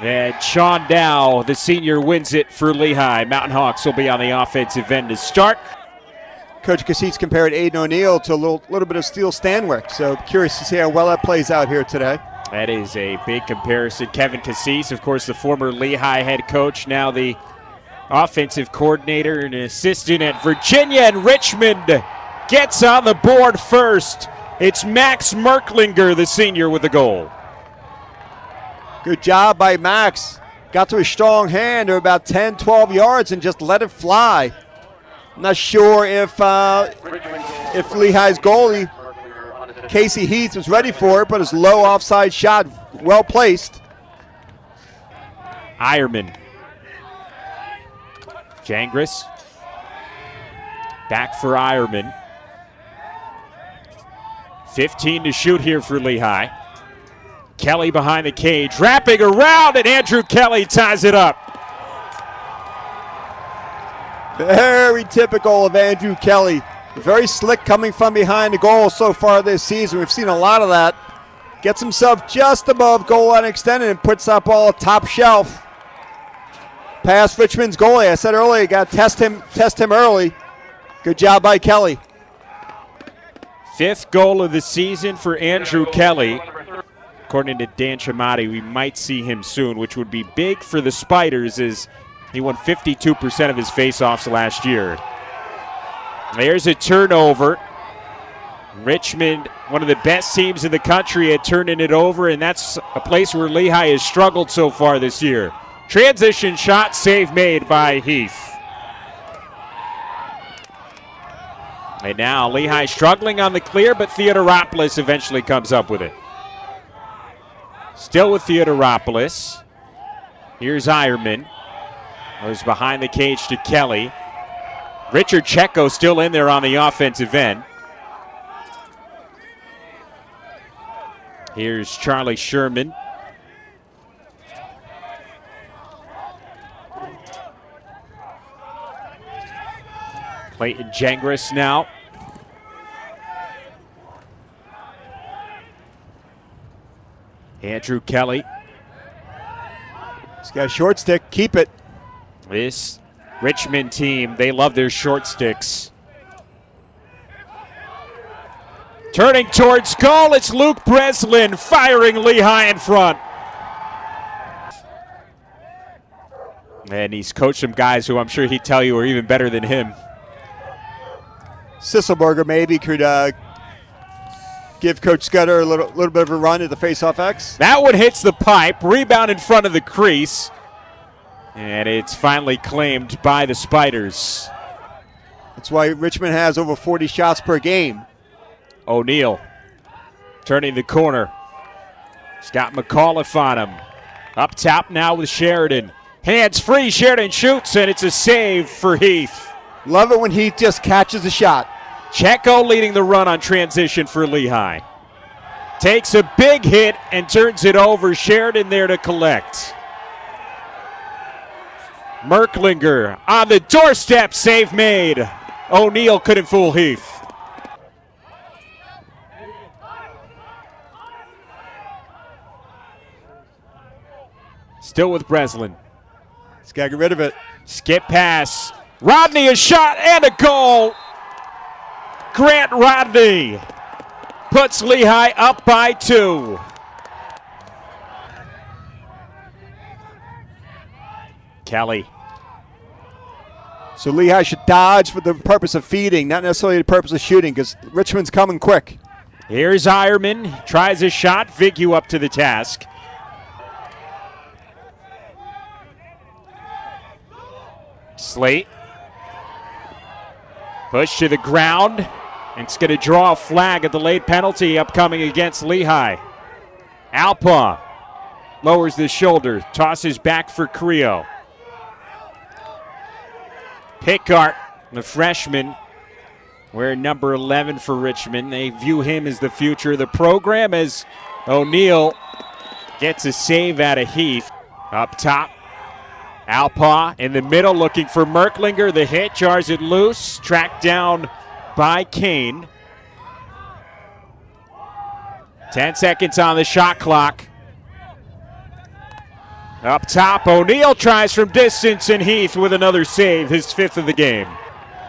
And Sean Dow, the senior, wins it for Lehigh. Mountain Hawks will be on the offensive end to start. Coach Cassis compared Aiden O'Neill to a little bit of Steele Stanwyck, so curious to see how well that plays out here today. That is a big comparison. Kevin Cassis, of course, the former Lehigh head coach, now the offensive coordinator and assistant at Virginia, and Richmond gets on the board first. It's Max Merklinger, the senior, with the goal. Good job by Max. Got to a strong hand to about 10, 12 yards and just let it fly. I'm not sure if Lehigh's goalie, Casey Heath, was ready for it, but his low offside shot, well placed. Ironman. Jangris. Back for Ironman. 15 to shoot here for Lehigh. Kelly behind the cage, wrapping around, and Andrew Kelly ties it up. Very typical of Andrew Kelly. Very slick coming from behind the goal so far this season. We've seen a lot of that. Gets himself just above goal line extended and puts that ball top shelf. Past Richmond's goalie. I said earlier, you got to test him early. Good job by Kelly. 5th goal of the season for Andrew Kelly. According to Dan Chamati, we might see him soon, which would be big for the Spiders as he won 52% of his faceoffs last year. There's a turnover. Richmond, one of the best teams in the country at turning it over, and that's a place where Lehigh has struggled so far this year. Transition shot, save made by Heath. And now Lehigh struggling on the clear, but Theodoropoulos eventually comes up with it. Still with Theodoropoulos. Here's Ironman. Goes behind the cage to Kelly. Richard Checo still in there on the offensive end. Here's Charlie Sherman. Clayton Jangris now. Andrew Kelly. He's got a short stick. Keep it. This Richmond team, they love their short sticks. Turning towards goal, it's Luke Breslin firing Lehigh in front. And he's coached some guys who I'm sure he'd tell you are even better than him. Sisselberger maybe could give Coach Scudder a little bit of a run at the faceoff X. That one hits the pipe, rebound in front of the crease, and it's finally claimed by the Spiders. That's why Richmond has over 40 shots per game. O'Neill turning the corner. He's got McAuliffe on him. Up top now with Sheridan. Hands free, Sheridan shoots, and it's a save for Heath. Love it when Heath just catches a shot. Checo leading the run on transition for Lehigh. Takes a big hit and turns it over. Sheridan there to collect. Merklinger on the doorstep, save made. O'Neill couldn't fool Heath. Still with Breslin. He's got to get rid of it. Skip pass. Rodney, a shot and a goal. Grant Rodney puts Lehigh up by 2. Kelly. So Lehigh should dodge for the purpose of feeding, not necessarily the purpose of shooting, because Richmond's coming quick. Here's Ironman. Tries a shot. Vigu up to the task. Slate. Push to the ground. And it's going to draw a flag at the late penalty upcoming against Lehigh. Alpa lowers the shoulder. Tosses back for Creo. Pickart, the freshman, wearing number 11 for Richmond. They view him as the future of the program as O'Neill gets a save out of Heath. Up top. Alpa in the middle looking for Merklinger. The hit jars it loose. Tracked down by Kane. 10 seconds on the shot clock. Up top, O'Neal tries from distance, and Heath with another save, his 5th of the game.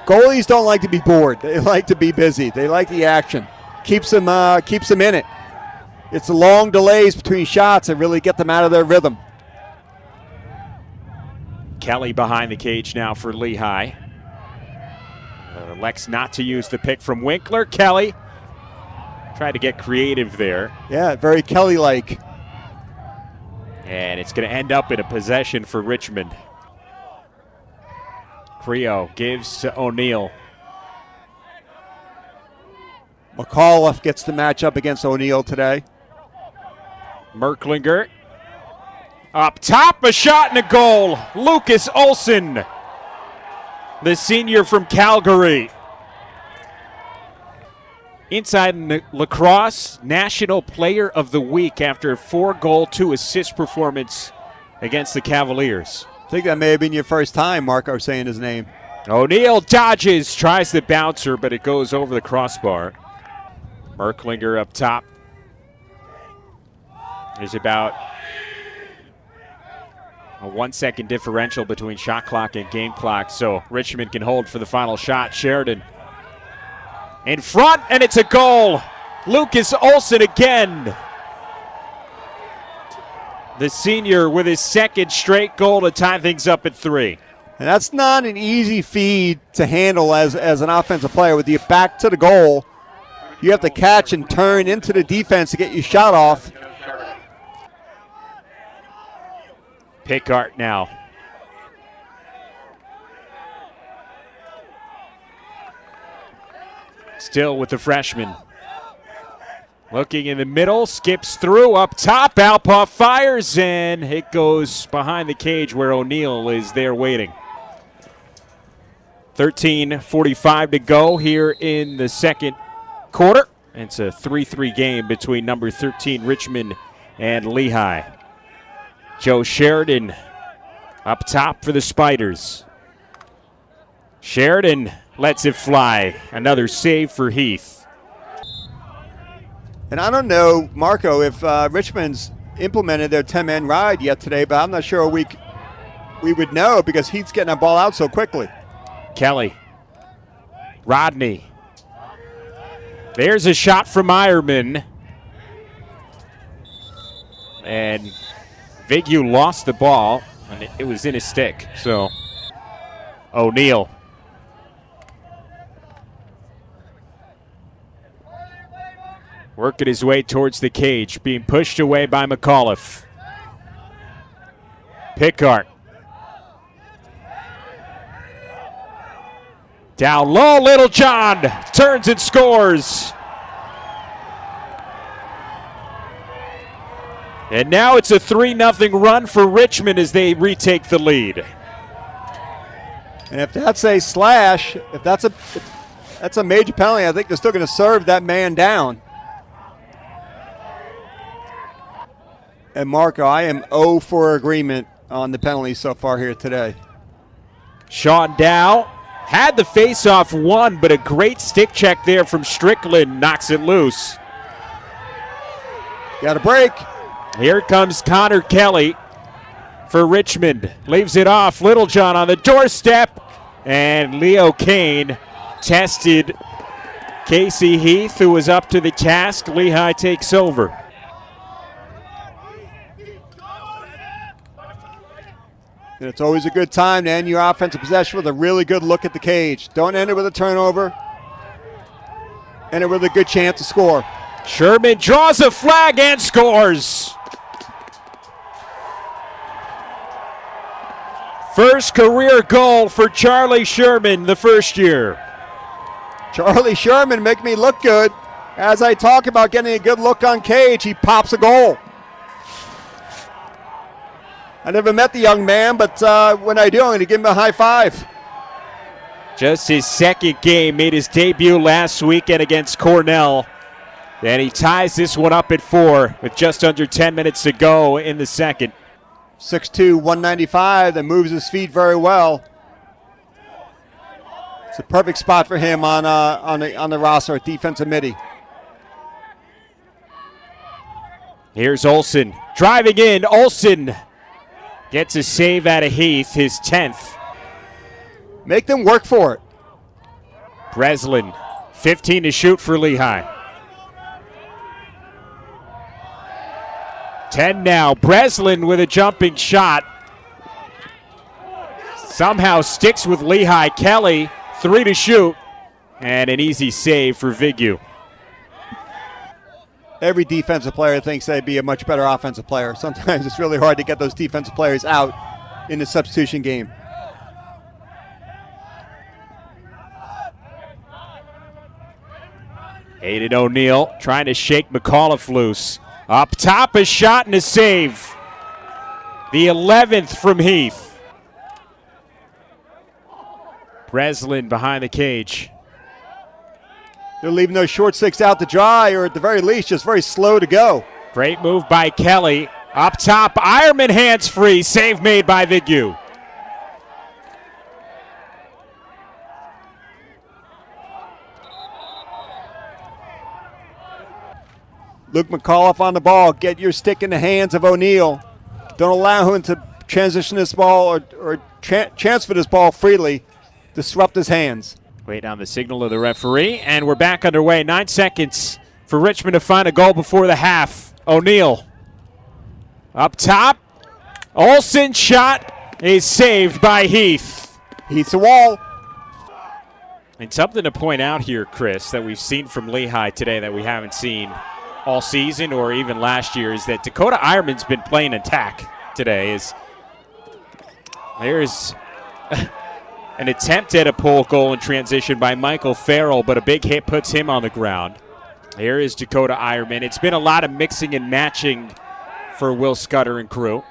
Goalies don't like to be bored. They like to be busy. They like the action. Keeps them in it. It's the long delays between shots that really get them out of their rhythm. Kelly behind the cage now for Lehigh. Elects not to use the pick from Winkler. Kelly tried to get creative there. Yeah, very Kelly-like. And it's going to end up in a possession for Richmond. Creo gives to O'Neal. McAuliffe gets the matchup against O'Neal today. Merklinger. Up top, a shot and a goal. Lucas Olson, the senior from Calgary. Inside Lacrosse, National Player of the Week after a 4-goal, 2-assist performance against the Cavaliers. I think that may have been your first time, Marco, saying his name. O'Neal dodges, tries the bouncer, but it goes over the crossbar. Merklinger up top. There's about a 1-second differential between shot clock and game clock, so Richmond can hold for the final shot. Sheridan in front, and it's a goal. Lucas Olson again. The senior with his 2nd straight goal to tie things up at 3. And that's not an easy feed to handle as an offensive player. With your back to the goal, you have to catch and turn into the defense to get your shot off. Pickard now. Still with the freshman. Looking in the middle, skips through, up top, Alpa fires, and it goes behind the cage where O'Neal is there waiting. 13:45 to go here in the second quarter. It's a 3-3 game between number 13 Richmond and Lehigh. Joe Sheridan up top for the Spiders. Sheridan lets it fly. Another save for Heath. And I don't know, Marco, if Richmond's implemented their 10-man ride yet today, but I'm not sure we would know because Heath's getting that ball out so quickly. Kelly. Rodney. There's a shot from Ironman. And Vigu lost the ball, and it was in his stick. So O'Neal. Working his way towards the cage, being pushed away by McAuliffe. Pickard. Down low, Little John turns and scores. And now it's a 3-0 run for Richmond as they retake the lead. And if that's a slash, if that's a major penalty, I think they're still going to serve that man down. And Marco, I am 0 for agreement on the penalties so far here today. Sean Dow had the face-off won, but a great stick check there from Strickland knocks it loose. Got a break. Here comes Connor Kelly for Richmond. Leaves it off. Littlejohn on the doorstep. And Leo Kane tested Casey Heath, who was up to the task. Lehigh takes over. And it's always a good time to end your offensive possession with a really good look at the cage. Don't end it with a turnover. End it with a good chance to score. Sherman draws a flag and scores. First career goal for Charlie Sherman the first year. Charlie Sherman make me look good. As I talk about getting a good look on cage, he pops a goal. I never met the young man, but when I do, I'm going to give him a high five. Just his 2nd game, made his debut last weekend against Cornell. And he ties this one up at 4 with just under 10 minutes to go in the second. 6'2", 195, that moves his feet very well. It's a perfect spot for him on the roster at defensive midi. Here's Olson driving in. Olson Gets a save out of Heath, his 10th. Make them work for it. Breslin, 15 to shoot for Lehigh. 10 now. Breslin with a jumping shot. Somehow sticks with Lehigh. Kelly, 3 to shoot. And an easy save for Vigu. Every defensive player thinks they'd be a much better offensive player. Sometimes it's really hard to get those defensive players out in the substitution game. Aiden O'Neill trying to shake McAuliffe loose. Up top, a shot and a save. The 11th from Heath. Breslin behind the cage. They're leaving those short sticks out to dry, or at the very least, just very slow to go. Great move by Kelly. Up top, Ironman hands free. Save made by Vigu. Luke McAuliffe on the ball. Get your stick in the hands of O'Neill. Don't allow him to transition this ball or transfer this ball freely. Disrupt his hands. Wait on the signal of the referee, and we're back underway. 9 seconds for Richmond to find a goal before the half. O'Neill up top. Olsen shot is saved by Heath. Heath's a wall. And something to point out here, Chris, that we've seen from Lehigh today that we haven't seen all season or even last year is that Dakota Ironman's been playing attack today. There's an attempt at a pull goal in transition by Michael Farrell, but a big hit puts him on the ground. Here is Dakota Ironman. It's been a lot of mixing and matching for Will Scudder and crew.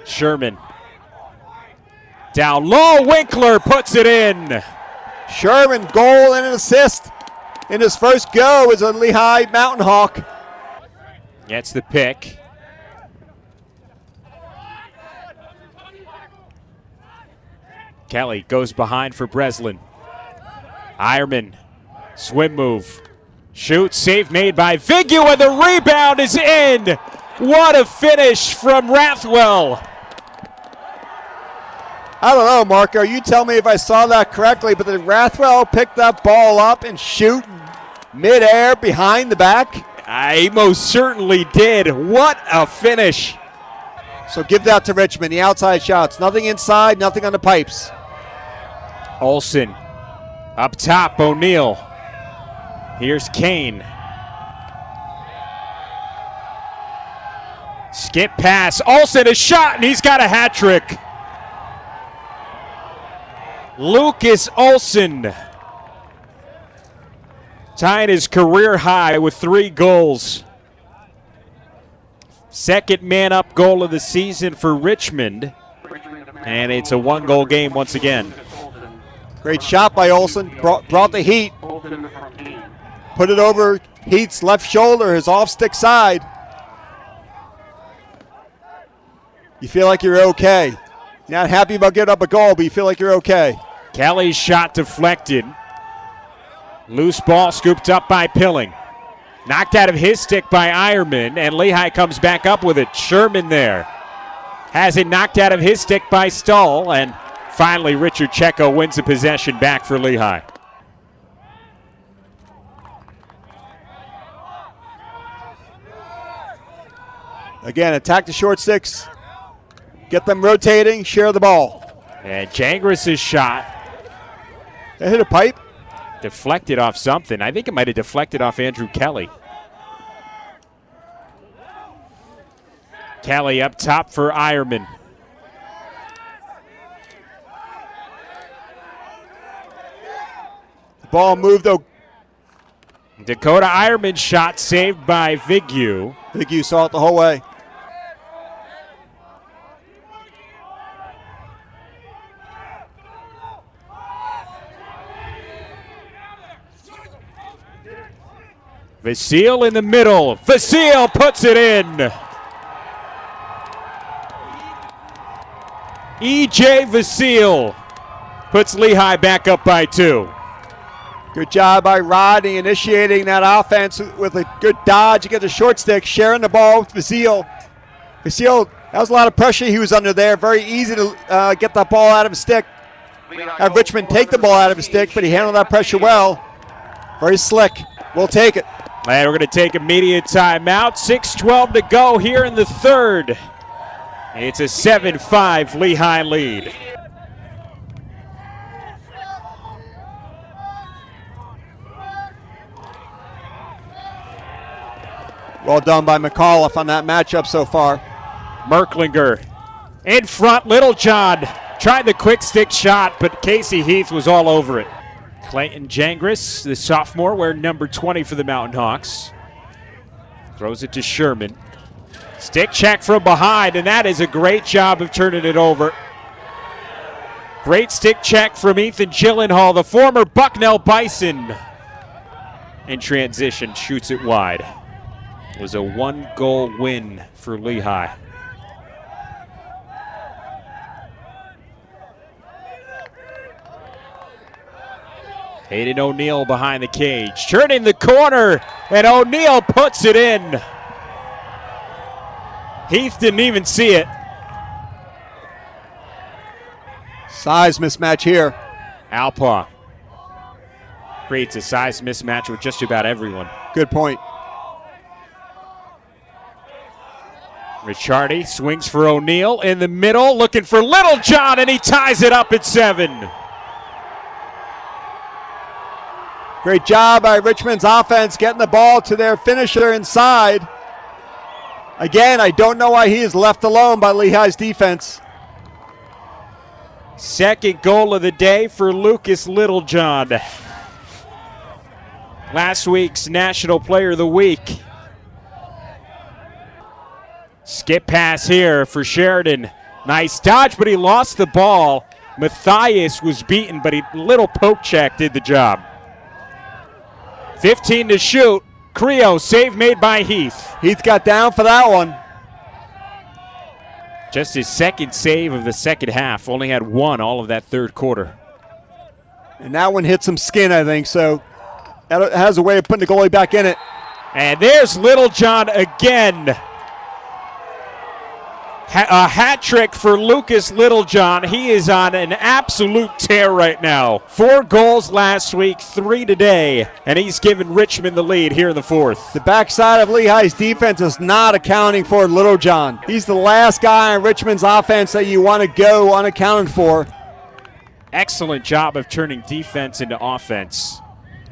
Sherman. Down low, Winkler puts it in. Sherman, goal and an assist in his first go as a Lehigh Mountain Hawk. Gets the pick. Kelly goes behind for Breslin. Ironman, swim move. Shoot, save made by Vigu, and the rebound is in. What a finish from Rathwell. I don't know, Marco. You tell me if I saw that correctly, but did Rathwell pick that ball up and shoot midair behind the back? He most certainly did. What a finish. So give that to Richmond, the outside shots. Nothing inside, nothing on the pipes. Olsen up top, O'Neill. Here's Kane. Skip pass. Olsen, a shot, and he's got a hat trick. Lucas Olsen tying his career high with 3 goals. Second man-up goal of the season for Richmond. And it's a 1-goal game once again. Great shot by Olsen. Brought the heat. Put it over Heath's left shoulder, his off-stick side. You feel like you're okay. You're not happy about getting up a goal, but you feel like you're okay. Kelly's shot deflected. Loose ball scooped up by Pilling. Knocked out of his stick by Ironman, and Lehigh comes back up with it. Sherman there. Has it knocked out of his stick by Stull, and finally Richard Checo wins the possession back for Lehigh. Again, attack the short sticks. Get them rotating, share the ball. And Jangris' shot. They hit a pipe. Deflected off something. I think it might have deflected off Andrew Kelly. Kelly up top for Ironman. The ball moved though. Dakota Ironman shot saved by Vigu. Vigu saw it the whole way. Vasile in the middle. Vasile puts it in. E.J. Vasile puts Lehigh back up by 2. Good job by Rodney initiating that offense with a good dodge. You get the short stick, sharing the ball with Vasile. Castillo, that was a lot of pressure he was under there. Very easy to get that ball out of his stick. Have Richmond take the ball out of his stick, but he handled that pressure well. Very slick. We'll take it. And we're going to take immediate timeout. 6:12 to go here in the third. It's a 7-5 Lehigh lead. Well done by McAuliffe on that matchup so far. Merklinger in front. Littlejohn tried the quick stick shot, but Casey Heath was all over it. Clayton Jangris, the sophomore, wearing number 20 for the Mountain Hawks. Throws it to Sherman. Stick check from behind, and that is a great job of turning it over. Great stick check from Ethan Gyllenhaal, the former Bucknell Bison. In transition, shoots it wide. It was a one-goal win for Lehigh. Hayden O'Neill behind the cage, turning the corner, and O'Neill puts it in. Heath didn't even see it. Size mismatch here. Alpaugh creates a size mismatch with just about everyone. Good point. Ricciardi swings for O'Neill in the middle, looking for Littlejohn, and he ties it up at 7. Great job by Richmond's offense getting the ball to their finisher inside. Again, I don't know why he is left alone by Lehigh's defense. Second goal of the day for Lucas Littlejohn. Last week's National Player of the Week. Skip pass here for Sheridan. Nice dodge, but he lost the ball. Matthias was beaten, but a little poke check did the job. 15 to shoot. Creo, save made by Heath. Heath got down for that one. Just his second save of the second half. Only had one all of that third quarter. And that one hit some skin, I think, so that has a way of putting the goalie back in it. And there's Littlejohn again. A hat trick for Lucas Littlejohn. He is on an absolute tear right now. 4 goals last week, 3 today, and he's given Richmond the lead here in the fourth. The backside of Lehigh's defense is not accounting for Littlejohn. He's the last guy on Richmond's offense that you want to go unaccounted for. Excellent job of turning defense into offense.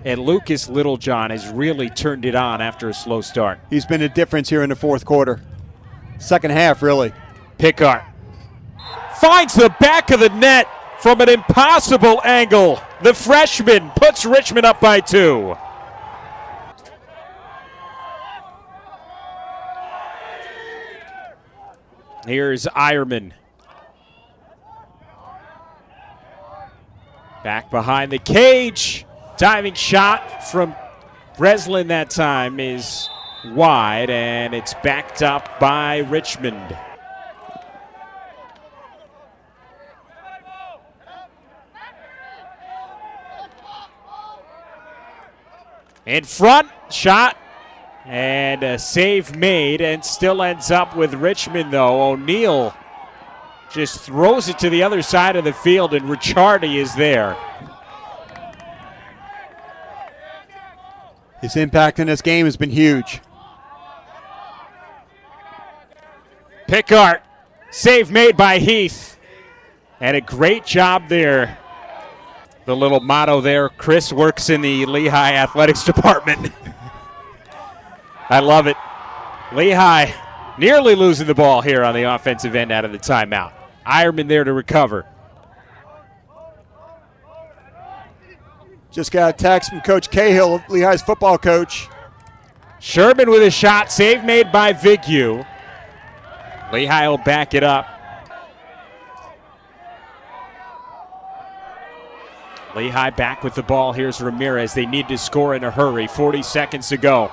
And Lucas Littlejohn has really turned it on after a slow start. He's been a difference here in the fourth quarter. Second half, really. Pickard finds the back of the net from an impossible angle. The freshman puts Richmond up by 2. Here's Ironman. Back behind the cage. Diving shot from Breslin that time is wide, and it's backed up by Richmond. In front, shot, and a save made, and still ends up with Richmond, though. O'Neill just throws it to the other side of the field, and Ricciardi is there. His impact in this game has been huge. Pickard, save made by Heath, and a great job there. The little motto there, Chris works in the Lehigh athletics department. I love it. Lehigh nearly losing the ball here on the offensive end out of the timeout. Ironman there to recover. Just got a text from Coach Cahill, Lehigh's football coach. Sherman with a shot, save made by Vigue. Lehigh will back it up. Lehigh back with the ball. Here's Ramirez. They need to score in a hurry. 40 seconds to go.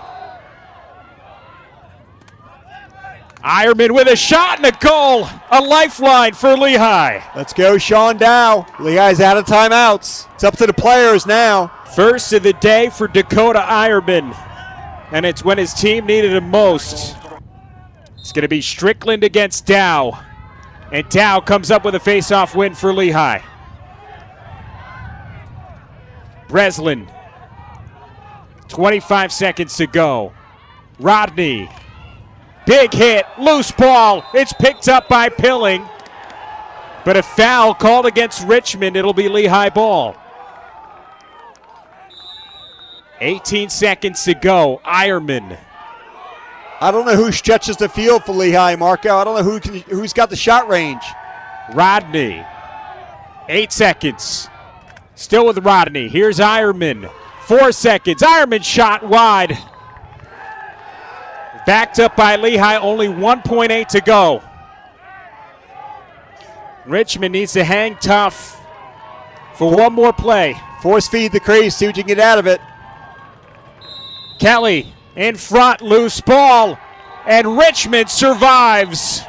Ironman with a shot and a goal. A lifeline for Lehigh. Let's go, Sean Dow. Lehigh's out of timeouts. It's up to the players now. First of the day for Dakota Ironman. And it's when his team needed him most. It's going to be Strickland against Dow. And Dow comes up with a face-off win for Lehigh. Breslin. 25 seconds to go. Rodney. Big hit. Loose ball. It's picked up by Pilling. But a foul called against Richmond. It'll be Lehigh ball. 18 seconds to go. Ironman. I don't know who stretches the field for Lehigh, Marco. I don't know who's got the shot range. Rodney. 8 seconds. Still with Rodney. Here's Ironman. 4 seconds. Ironman shot wide. Backed up by Lehigh. Only 1.8 to go. Richmond needs to hang tough for one more play. Force feed the crease. See what you can get out of it. Kelly in front. Loose ball. And Richmond survives.